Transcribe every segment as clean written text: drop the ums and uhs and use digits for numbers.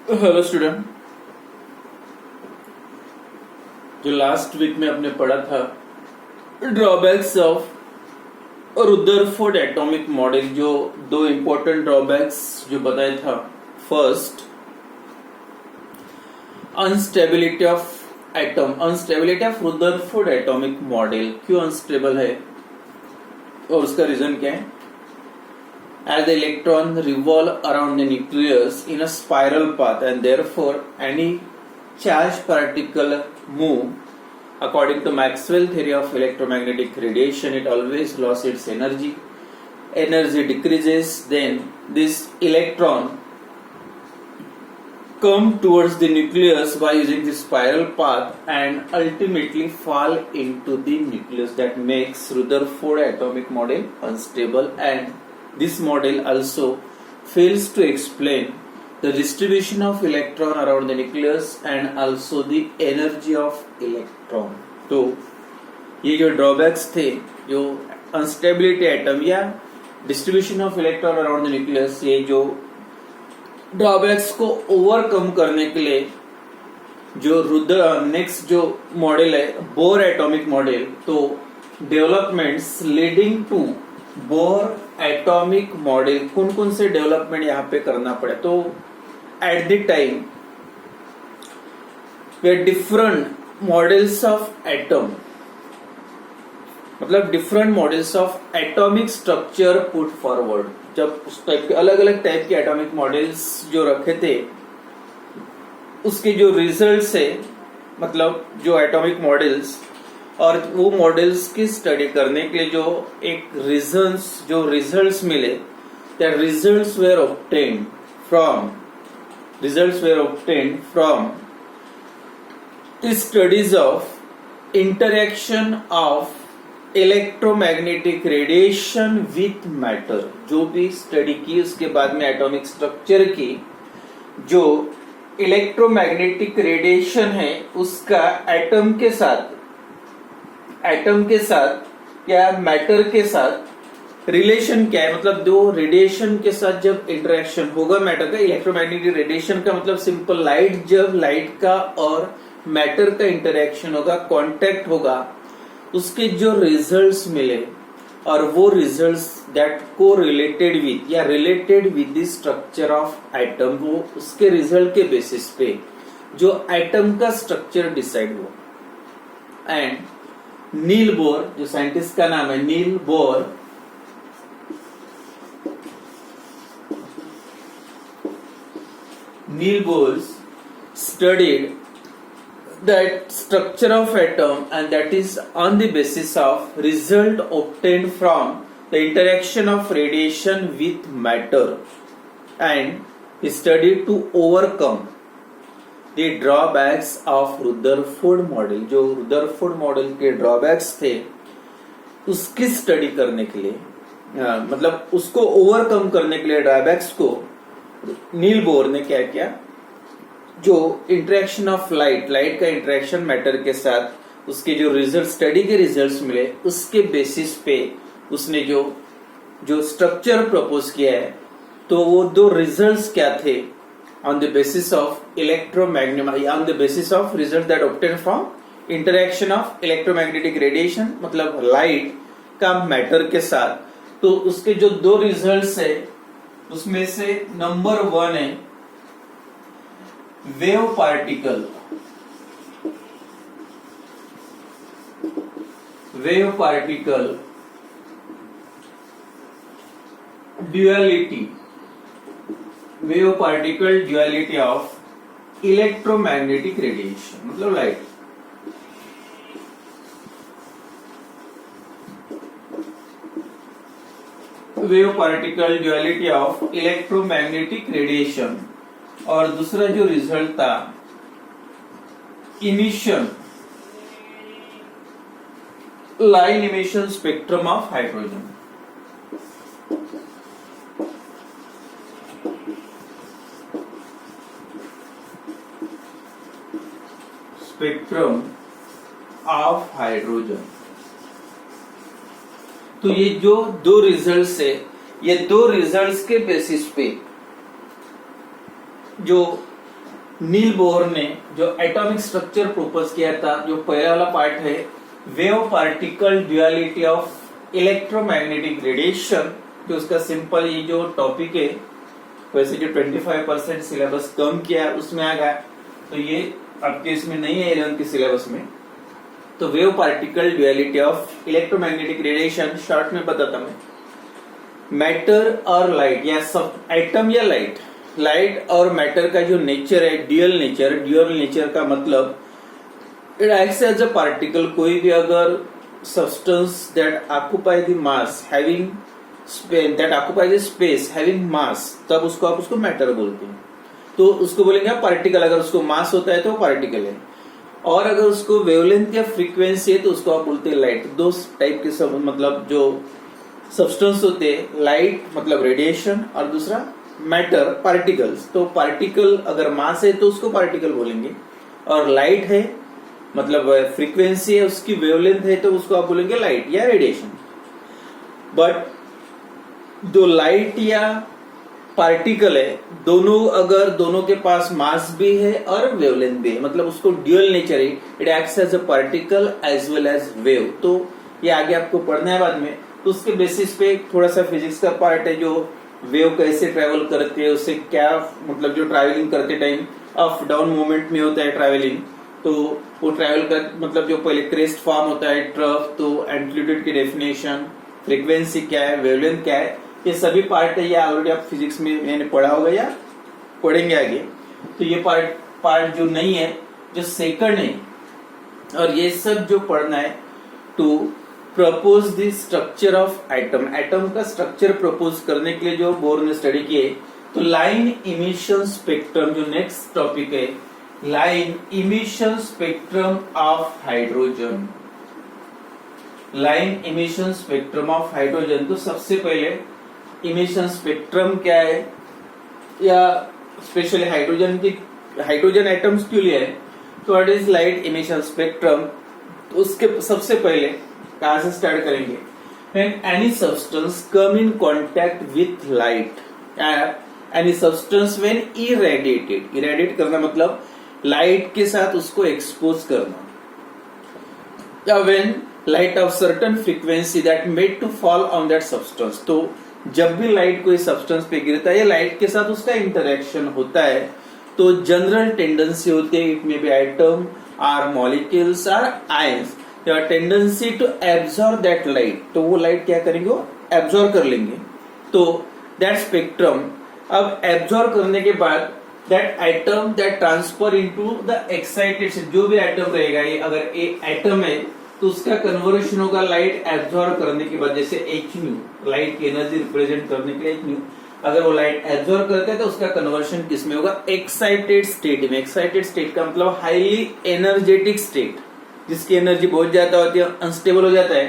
Hello student, जो last week में आपने पढ़ा था drawbacks of Rutherford atomic model, जो दो इंपॉर्टेंट ड्रॉबैक्स जो बताया था। First, instability of atom, instability of Rutherford atomic model क्यों अनस्टेबल है और उसका रीजन क्या है। As the electron revolve around the nucleus in a spiral path and therefore any charged particle move according to Maxwell theory of electromagnetic radiation, it always lost its energy. Energy decreases, then this electron come towards the nucleus by using the spiral path and ultimately fall into the nucleus. That makes Rutherford atomic model unstable, and this model also fails to explain the distribution of electron around the nucleus and also the energy of electron. तो ये जो drawbacks थे, जो instability atom या distribution of electron around the nucleus, ये जो drawbacks को overcome करने के लिए जो नेक्स्ट जो मॉडल है बोर एटॉमिक मॉडल, तो developments leading to Bohr atomic model, कौन कौन से डेवलपमेंट यहाँ पे करना पड़े। तो at the time they different models of atom, मतलब different models of atomic structure put forward. जब उस टाइप के अलग अलग टाइप के एटॉमिक मॉडल्स जो रखे थे, उसके जो रिजल्ट्स है, मतलब जो एटॉमिक मॉडल्स और वो मॉडल्स की स्टडी करने के लिए जो एक रिजल्ट्स मिले, that results were obtained from the studies of interaction of electromagnetic radiation with matter. जो भी स्टडी की उसके बाद में एटॉमिक स्ट्रक्चर की जो इलेक्ट्रोमैग्नेटिक रेडिएशन है उसका एटम के साथ या मैटर के साथ रिलेशन क्या है, मतलब दो रेडिएशन के साथ जब इंटरेक्शन होगा मैटर का, इलेक्ट्रोमैग्नेटिक रेडिएशन का मतलब सिंपल लाइट, जब लाइट का और मैटर का इंटरेक्शन होगा, कांटेक्ट होगा, उसके जो रिजल्ट्स मिले और वो रिजल्ट्स दैट को रिलेटेड विद या related with the structure of atom, वो उसके रिजल्ट के बेसिस पे जो एटम का स्ट्रक्चर डिसाइड हुआ। एंड नील बोर, जो साइंटिस्ट का नाम है Niels Bohr, studied that structure of atom, and that is on the basis of result obtained from the interaction of radiation with matter, and he studied to overcome the drawbacks of Rutherford model। जो Rutherford model के drawbacks थे उसकी study करने के लिए, मतलब उसको overcome करने के लिए ड्रॉबैक्स को नील बोर ने क्या किया, जो इंटरेक्शन ऑफ लाइट का इंटरेक्शन मैटर के साथ, उसके जो रिजल्ट स्टडी के रिजल्ट्स मिले उसके बेसिस पे उसने जो स्ट्रक्चर प्रपोज किया है। तो वो दो रिजल्ट्स क्या थे, on the basis of on the basis of result that obtained from interaction of electromagnetic radiation, मतलब लाइट का मैटर के साथ। तो उसके जो दो रिजल्ट्स है उसमें से नंबर 1 है wave particle duality of electromagnetic radiation, मतलब light. Wave particle duality of electromagnetic radiation. और दूसरा जो रिजल्ट था emission, line emission spectrum of hydrogen. Spectrum of hydrogen. तो ये जो दो रिजल्ट्स है, ये दो रिजल्ट्स के बेसिस पे जो नील बोर ने जो एटॉमिक स्ट्रक्चर प्रोपोज किया था, जो पहला वाला पार्ट है wave particle duality of electromagnetic radiation, तो उसका सिंपल ये जो टॉपिक है वैसे जो 25% सिलेबस कम किया है उसमें आ गया, तो ये आपके इसमें नहीं है 11 के सिलेबस में। तो wave particle duality of electromagnetic radiation short में बताता मैं। मैटर और लाइट या सब एटम या लाइट और मैटर का जो नेचर है ड्यूअल नेचर का मतलब it acts as a particle, कोई भी अगर substance that occupy the mass having that occupy the space having mass, तब उसको आप उसको मैटर बोलते हैं। तो उसको बोलेंगे आप पार्टिकल, अगर उसको मास होता है तो वो पार्टिकल है, और अगर उसको वेवलेंथ या फ्रीक्वेंसी है तो उसको आप बोलते हैं लाइट। दो टाइप के सब मतलब जो सब्सटेंस होते हैं, लाइट मतलब रेडिएशन और दूसरा मैटर पार्टिकल्स। तो पार्टिकल अगर मास है तो उसको पार्टिकल बोलेंगे, और लाइट है मतलब फ्रीक्वेंसी है, उसकी वेवलेंथ है तो उसको आप बोलेंगे लाइट या रेडिएशन। बट जो लाइट या पार्टिकल है दोनों के पास मास भी है और वेवलेंथ भी है, मतलब उसको ड्यूअल नेचर है, it acts as a particle as well as wave. तो ये आगे आपको पढ़ना है बाद में, तो उसके बेसिस पे थोड़ा सा फिजिक्स का पार्ट है, जो वेव कैसे ट्रेवल करते हैं, उससे क्या मतलब जो ट्रैवलिंग करते टाइम अप डाउन मूवमेंट में होता है ट्रैवलिंग, तो वो ट्रैवल कर मतलब जो पहले क्रेस्ट फॉर्म होता है ट्रफ, तो एम्पलीट्यूड की डेफिनेशन, फ्रीक्वेंसी क्या है, वेवलेंथ क्या है, ये सभी पार्ट है, ये ऑलरेडी आप फिजिक्स में मैंने पढ़ा होगा या पढ़ेंगे आगे। तो ये पार्ट जो नहीं है, जो सेकंड है, और ये सब जो पढ़ना है to propose the structure of atom का स्ट्रक्चर प्रपोज करने के लिए जो बोर ने स्टडी किए। तो लाइन इमिशन स्पेक्ट्रम जो नेक्स्ट टॉपिक है, line emission spectrum of hydrogen, line emission spectrum of hydrogen. तो सबसे पहले इमिशन स्पेक्ट्रम क्या है, या स्पेशली हाइड्रोजन एटम्स क्यों लिए है, तो what is light emission spectrum. तो उसके सबसे पहले कहां से स्टार्ट करेंगे, when any substance come in contact with light, any substance when irradiate करना मतलब लाइट के साथ उसको एक्सपोज करना, या when light of certain frequency that made to fall on that substance। तो जब भी लाइट कोई सब्सटेंस पे गिरता है या लाइट के साथ उसका इंटरेक्शन होता है, तो जनरल टेंडेंसी होती है, it may be atom or molecules or ions, tendency to absorb that light, तो वो लाइट क्या करेंगे, वो एब्जॉर्ब कर लेंगे। तो दैट स्पेक्ट्रम अब एब्जॉर्ब करने के बाद that atom that transfer into the excited, जो भी एटम रहेगा, ये अगर एक एटम है तो उसका कन्वर्शन होगा लाइट एब्जॉर्ब करने के बाद, जैसे hν, लाइट की एनर्जी रिप्रेजेंट करने के लिए hν, अगर वो लाइट एब्जॉर्ब करता है तो उसका कन्वर्शन किसमें होगा, एक्साइटेड स्टेट में। एक्साइटेड स्टेट का मतलब हाईली एनर्जेटिक स्टेट, जिसकी एनर्जी बहुत ज्यादा होती है, अनस्टेबल हो जाता है,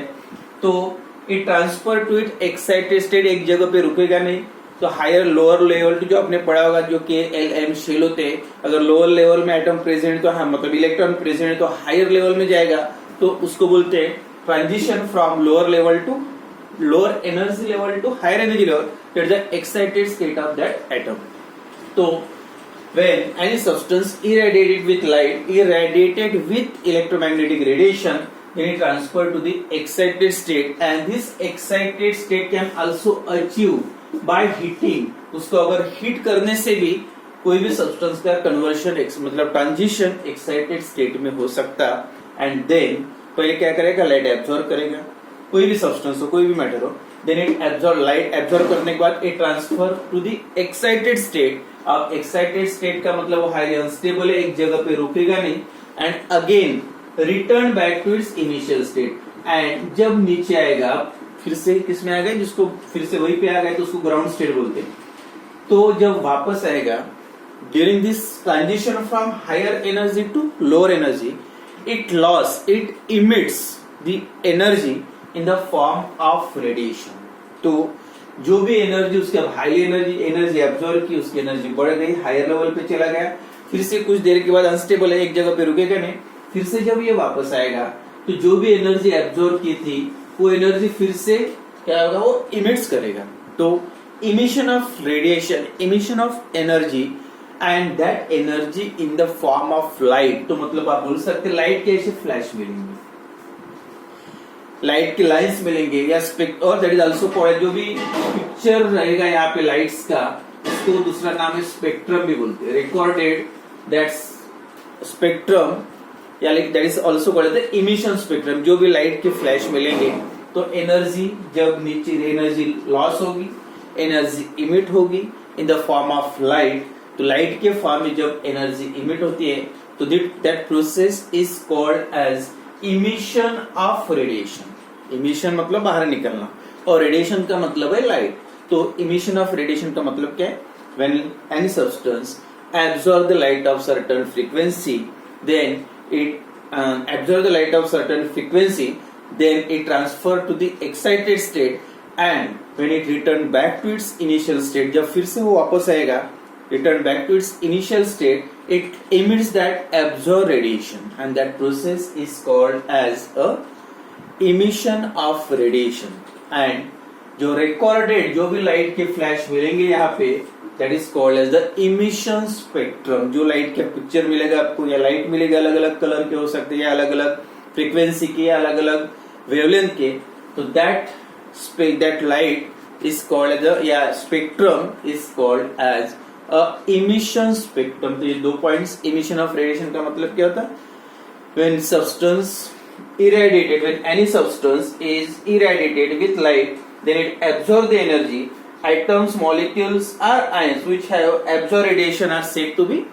तो it transfer to it excited state, एक जगह पे रुकेगा नहीं। तो हायर लोअर लेवल जो आपने पढ़ा होगा, जो कि LM शेल होते हैं, अगर लोअर लेवल में एटम प्रेजेंट तो हाँ मतलब इलेक्ट्रॉन प्रेजेंट है तो हायर लेवल में जाएगा, तो उसको बोलते हैं transition from lower level to lower energy level to higher energy level, that is the excited state of that atom. तो when any substance irradiated with electromagnetic radiation, then it transferred to the excited state, and this excited state can also achieve by heating। उसको अगर heat करने से भी कोई भी substance का conversion मतलब ट्रांजिशन एक्साइटेड स्टेट में हो सकता। एंड देन पहले क्या करेगा, लाइट एब्जॉर्ब करेगा, कोई भी सब्सटेंस हो, कोई भी मैटर हो, then it absorb, light absorb करने के बाद it transfer to the excited state. अब एक्साइटेड स्टेट का मतलब वो हाईली अनस्टेबल है, एक जगह पे रुकेगा नहीं, and again return back to its initial state. And जब नीचे आएगा फिर से किसमें आ गए, जिसको फिर से वहीं पे आ गए तो उसको ग्राउंड स्टेट बोलते हैं। तो जब वापस आएगा during this transition from higher energy to lower energy, it emits the energy in the form of radiation। तो जो भी एनर्जी उसके हाई एनर्जी एब्जॉर्ब की, उसकी एनर्जी बढ़ गई, हायर लेवल पे चला गया, फिर से कुछ देर के बाद अनस्टेबल है, एक जगह पे रुकेगा नहीं, फिर से जब ये वापस आएगा तो जो भी एनर्जी एब्जॉर्ब की थी वो एनर्जी फिर से क्या होगा, वो इमिट्स करेगा। तो emission of radiation, emission of energy and that energy in the form of light. तो मतलब आप बोल सकते लाइट के ऐसे फ्लैश मिलेंगे, लाइट की लाइन्स मिलेंगे या और दैट इज आल्सो कॉल्ड, जो भी पिक्चर रहेगा यहाँ पे लाइट्स का, इसको दूसरा नाम है स्पेक्ट्रम भी बोलते हैं। रिकॉर्डेड दैट स्पेक्ट्रम या that is also called the emission spectrum. जो भी लाइट के फ्लैश मिलेंगे तो एनर्जी जब नीचे एनर्जी लॉस होगी, एनर्जी इमिट होगी in the form of light. तो लाइट के फॉर्म में जब एनर्जी इमिट होती है तो that process is called as emission of radiation. Emission मतलब बाहर निकलना और रेडिएशन का मतलब है लाइट। तो इमिशन ऑफ रेडिएशन का मतलब क्या है? When any substance absorb the light of certain frequency, then it absorb the light of certain frequency, then it transfer to the excited state, and when it return back to its initial state, जब फिर से वो वापस आएगा, return back to its initial state, it emits that absorbed radiation, and that process is called as a emission of radiation. And जो recorded जो भी light के फ्लैश मिलेंगे यहाँ पे, that is called as the emission spectrum. जो light का picture मिलेगा आपको या लाइट मिलेगा अलग अलग कलर के हो सकते हैं या अलग अलग फ्रीक्वेंसी के या अलग अलग वेवलेंथ के, तो that light is called as या spectrum is called as a emission spectrum. तो ये 2 पॉइंट्स। इमिशन ऑफ रेडिएशन का मतलब क्या होता है? When substance irradiated, when any substance is irradiated with light, then it absorbs the energy. Atoms, molecules or ions which have absorbed radiation are said to be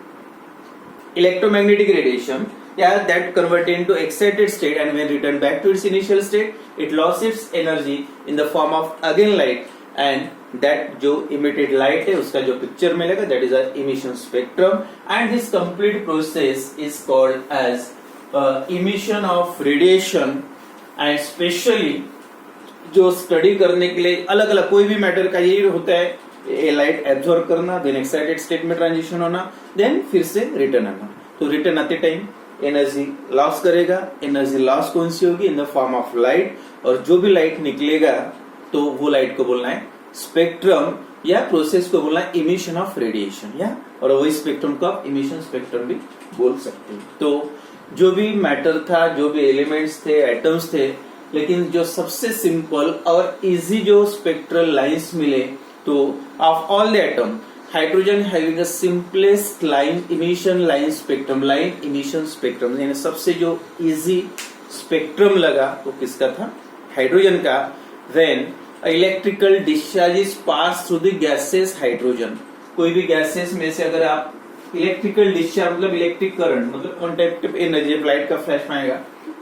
electromagnetic radiation. Yeah, that converted into excited state, and when returned back to its initial state, it lost its energy in the form of again light, and that जो emitted light है उसका जो picture मिलेगा, that is an emission spectrum, and this complete process is called as emission of radiation. And specially जो study करने के लिए अलग अलग कोई भी मैटर का यही होता है, लाइट एब्जॉर्ब करना, देन एक्साइटेड स्टेट में ट्रांजिशन होना, देन फिर से रिटर्न आना। तो रिटर्न आते टाइम एनर्जी लॉस करेगा। एनर्जी लॉस कौन सी होगी? In the form of light. और जो भी लाइट निकलेगा तो वो लाइट को बोलना है स्पेक्ट्रम, या प्रोसेस को बोलना है इमिशन ऑफ रेडिएशन, या और वही स्पेक्ट्रम को आप इमिशन स्पेक्ट्रम भी बोल सकते हैं। तो जो भी मैटर था, जो भी एलिमेंट्स थे, एटम्स थे, लेकिन जो सबसे सिंपल और इजी जो स्पेक्ट्रल लाइंस मिले, तो of all the atom hydrogen having a simplest line emission line spectrum, line emission spectrum, यानी सबसे जो इजी स्पेक्ट्रम लगा वो किसका था? हाइड्रोजन का। When electrical discharges pass through the gases hydrogen, कोई भी गैसेस में से अगर आप इलेक्ट्रिकल डिस्चार्ज मतलब इलेक्ट्रिक करंट मतलब कॉन्टैक्ट एनर्जी लाइट का फ्लैश आएगा,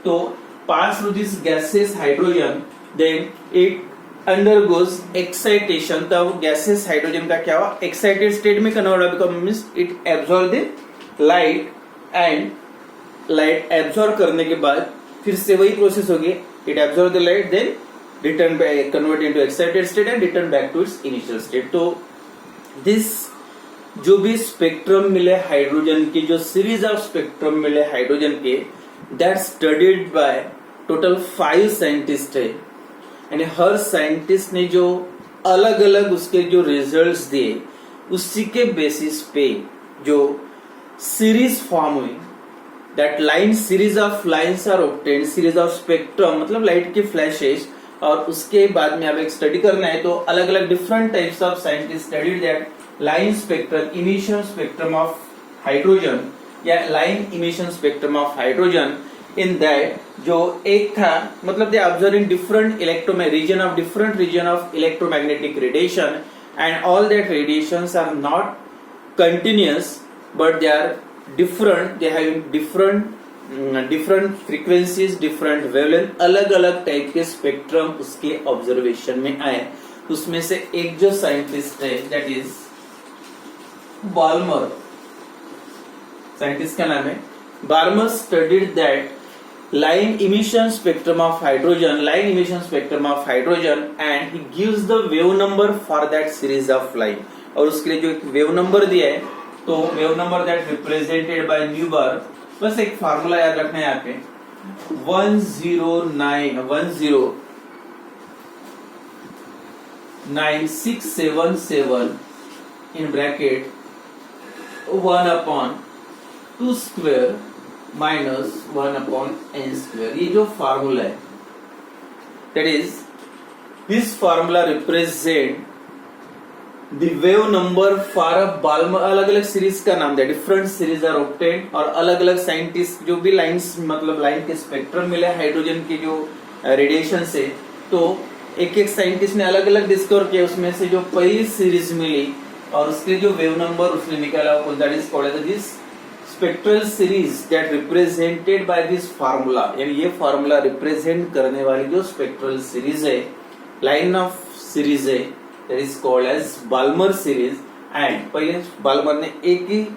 तो pass through this gaseous hydrogen, then it undergoes excitation। तब gaseous hydrogen का क्या हुआ? excited state में convert become means it absorb the light, and light absorb करने के बाद फिर से वही प्रोसेस होगी, it absorb the light, then return back, convert into excited state and return back to its initial state। तो this जो भी स्पेक्ट्रम मिले हाइड्रोजन की, जो सीरीज ऑफ स्पेक्ट्रम मिले हाइड्रोजन के, that studied by total 5 scientist है, यानी हर साइंटिस्ट ने जो अलग अलग उसके जो रिजल्ट्स दिए उसी के बेसिस पे जो सीरीज फॉर्म हुई, that line series of lines are obtained, series of spectrum मतलब लाइट के फ्लैशेस। और उसके बाद में अब एक स्टडी करना है तो अलग अलग different types of scientist studied that line spectrum, emission spectrum of hydrogen या line emission spectrum of hydrogen. In that जो एक था मतलब they observing different region of electromagnetic radiation, and all that radiations are not continuous but they are different, they have different frequencies, different wavelength, अलग अलग type के spectrum उसके observation में आए। उसमें से एक जो साइंटिस्ट है दैट इज बाल्मर, साइंटिस्ट का नाम है Balmer, studied that line emission spectrum of hydrogen, and he gives the wave number for that series of line। और उसके लिए जो एक वेव नंबर दिया है, तो wave number that represented bye Neuber, बस एक फार्मूला याद रखना है यहाँ पे 1099677 in bracket 1/2² minus 1/n². ये जो फार्मूला है, that is this formula represent the wave number for a Balmer. अलग अलग सीरीज का नाम दिया, डिफरेंट सीरीज आर ऑब्टेन्ड, और अलग अलग साइंटिस्ट जो भी लाइंस मतलब लाइन के स्पेक्ट्रम मिले हाइड्रोजन की जो रेडिएशन से, तो एक एक साइंटिस्ट ने अलग अलग डिस्कवर किया, उसमें से जो पहली सीरीज मिली और उसके जो वेव नंबर उसने निकाला, that is called as this spectral series that represented by this formula. यानी ये फार्मूला रिप्रेजेंट करने वाली जो स्पेक्ट्रल सीरीज है, लाइन ऑफ सीरीज है, that is called as Balmer series. And पहले बाल्मर ने एक ही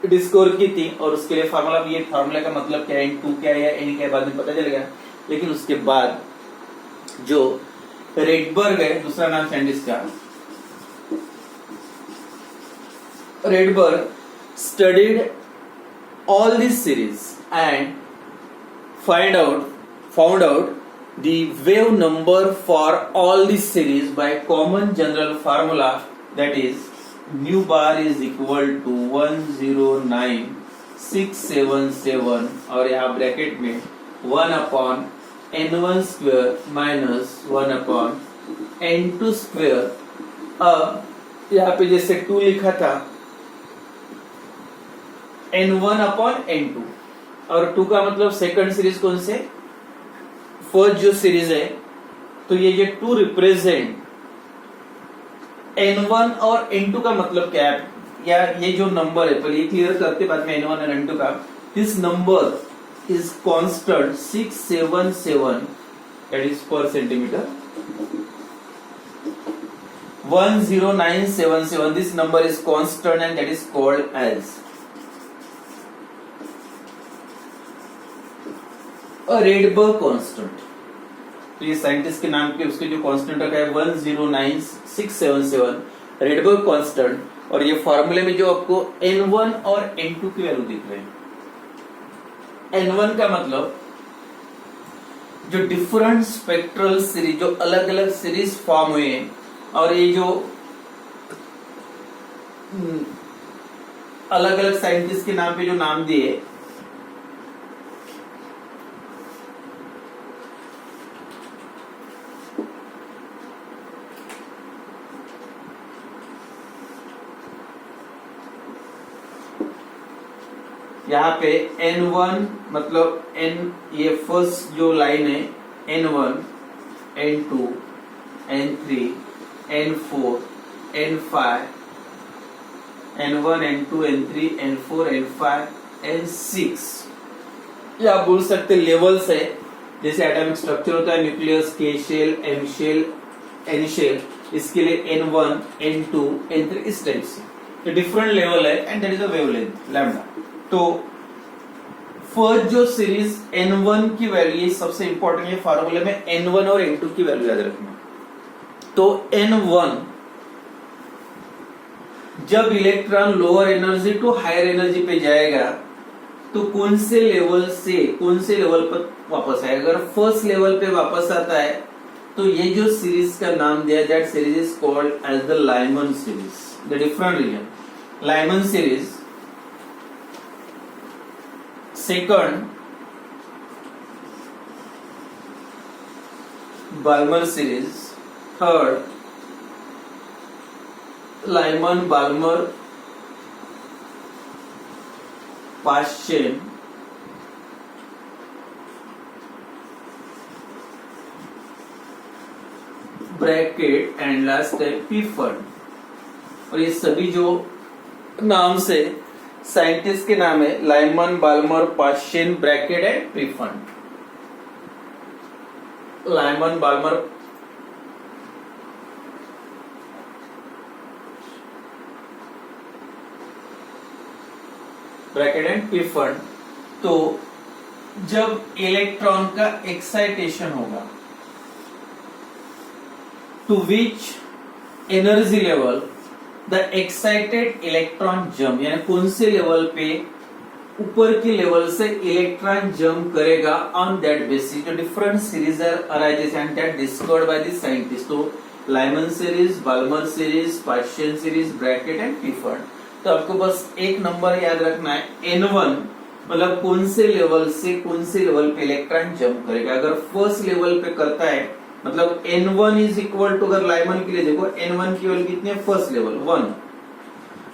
डिस्कवर की थी और उसके लिए फार्मूला, ये फार्मूला का मतलब क्या है, N2 क्या है, N क्या है, बाद में पता चल गया. लेकिन उसके बाद जो रेडबर्ग है, दूसरा नाम साइंटिस्ट का, Rydberg studied all these series and found out the wave number for all these series by common general formula, that is nu bar is equal to 109,677 और यहाँ ब्रैकेट में 1/n1² minus 1/n2². अब यहाँ पे जैसे 2 लिखा था, n1/n2 और 2 का मतलब सेकंड सीरीज कौन से, फर्स्ट जो सीरीज है, तो ये 2 रिप्रेजेंट n1 और n2 का मतलब क्या है, या ये जो नंबर है, पहले ये क्लियर करते बाद में n1 और n2 का. This number is constant 677, that is per centimetre, 10977. This number is constant and that is called as Rydberg constant. तो ये साइंटिस्ट के नाम के उसके जो कांस्टेंट रखा है 109,677 रेडबर्ग कांस्टेंट. और ये फॉर्मूले में जो आपको n1 और n2 की वैल्यू दिख रहे हैं, n1 का मतलब जो डिफरेंट स्पेक्ट्रल सीरीज, जो अलग अलग सीरीज फॉर्म हुए हैं, और ये जो अलग अलग साइंटिस्ट के नाम पे जो नाम दिए, यहाँ पे n1 मतलब n, ये फर्स्ट जो लाइन है n1, n2, n3, n4, n5, n1, n2, n3, n4, n5, n6, ये आप बोल सकते लेवल्स है. जैसे एटॉमिक स्ट्रक्चर होता है, nucleus, K shell, M shell, N shell, इसके लिए n1, n2, n3 इस टाइप से डिफरेंट लेवल है, and that is a wavelength lambda. तो फर्स्ट जो सीरीज n1 की वैल्यू, ये सबसे इंपॉर्टेंट है फार्मूले में, n1 और n2 की वैल्यू याद रखना. तो n1 जब electron lower energy to higher energy पे जाएगा तो कौन से लेवल से कौन से लेवल पर वापस आएगा. अगर फर्स्ट लेवल पे वापस आता है तो ये जो सीरीज का नाम दिया, that series is called as the Lyman series. The different region, Lyman series. Second Balmer series. Third Lyman Balmer Paschen. Brackett and last है पीफर्ड. और ये सभी जो नाम से साइंटिस्ट के नाम है, Lyman, Balmer, Paschen, Brackett and Pfund. Lyman, Balmer, Brackett and Pfund. तो जब इलेक्ट्रॉन का एक्साइटेशन होगा, to which energy level the excited electron jump, यानी कौन से लेवल पे ऊपर की लेवल से इलेक्ट्रॉन जंप करेगा, ऑन दैट बेसिस जो different series arises and that discovered by the scientist. तो Lyman series, Balmer series, Paschen series, Brackett and Pfund. तो आपको बस एक नंबर याद रखना है, N1 मतलब कौन से लेवल से कौन से लेवल पे इलेक्ट्रॉन जंप करेगा। अगर फर्स्ट लेवल पे करता है मतलब N1 इज इक्वल टू, अगर लाइमन के लिए देखो N1 की वैल्यू कितनी है, फर्स्ट लेवल 1,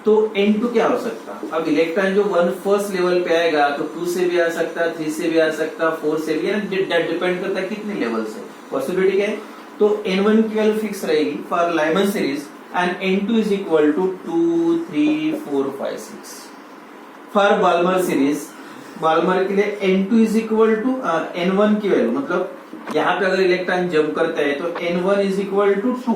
तो N2 क्या हो सकता है। अब इलेक्ट्रॉन जो 1 फर्स्ट लेवल पे आएगा तो 2 से भी आ सकता है, 3 से भी आ सकता है, 4 से भी, डिपेंड करता है कितने लेवल से, पॉसिबिलिटी क्या है। तो N1 की वैल्यू फिक्स रहेगी for Lyman series and N2 is equal to 2, 3, 4, 5, 6। For Balmer series, Balmer के लिए N2 is equal to N1 की वैल्यू, मतलब यहाँ पे अगर इलेक्ट्रॉन जंप करता है तो N1 इज इक्वल टू 2।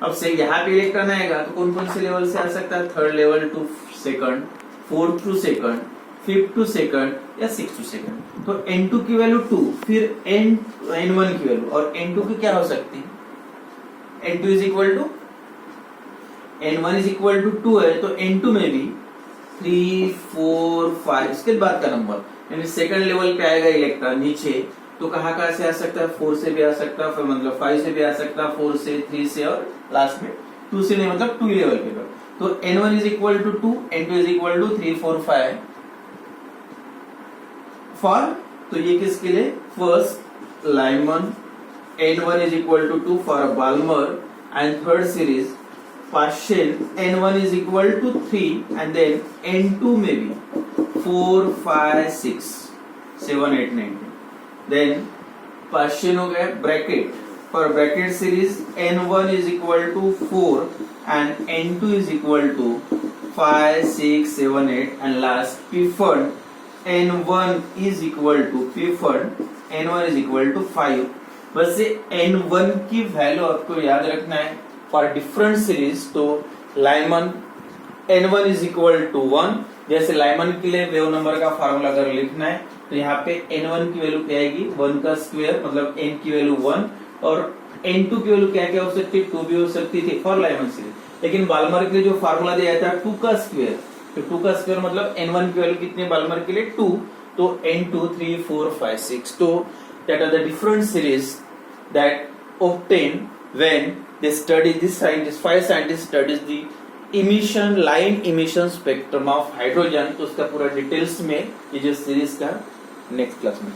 अब से यहाँ पे इलेक्ट्रॉन आएगा तो कौन कौन से लेवल से आ सकता है, third level to second, fourth to second, fifth to second या सिक्स टू सेकंड। तो N2 की वैल्यू 2, फिर N1 की वैल्यू, और N2 की क्या हो सकती है, N2 is equal to, N1 is equal to 2 है तो N2 में भी 3, 4, 5 इसके बाद का नंबर, यानी सेकंड लेवल पे आएगा इलेक्ट्रॉन नीचे, तो कहाँ से आ सकता है, 4 से भी आ सकता है, फिर मतलब 5 से भी आ सकता है, 4 से, 3 से, और लास्ट में 2 से नहीं, मतलब 2 लेवल पे। तो N1 is equal to 2, N2 is equal to 3, 4, 5 for, तो ये किसके लिए, first Lyman. N1 is equal to 2 for Balmer and third series partial N1 is equal to 3 and then N2 में भी 4, 5, 6, 7, 8, 9, देन पार्शियल हो गया bracket, for Brackett series N1 is equal to 4 and N2 is equal to 5, 6, 7, 8 and last pfund N1 is equal to pfund N1 is equal to 5। बस ये N1 की value आपको याद रखना है फॉर डिफरेंट सीरीज। तो Lyman N1 is equal to 1, जैसे Lyman के लिए वेव नंबर का फार्मूला अगर लिखना है तो यहाँ पे N1 की वैल्यू क्या आएगी, 1 का स्क्वायर, मतलब N की वैल्यू 1, और N2 की वैल्यू क्या क्या हो सकती है, 2 भी हो सकती थी फॉर लाइमन सीरीज। लेकिन बाल्मर के लिए जो फार्मूला दिया था 2 का स्क्वायर, तो 2 का स्क्वायर मतलब N1 की वैल्यू कितनी, बाल्मर के लिए 2, तो N2, 3, 4, 5, 6। तो that are the different series that obtain when they study this scientist, 5 scientists studies the emission, line emission spectrum of hydrogen. तो उसका पूरा डिटेल्स में ये जो सीरीज का नेक्स्ट क्लास में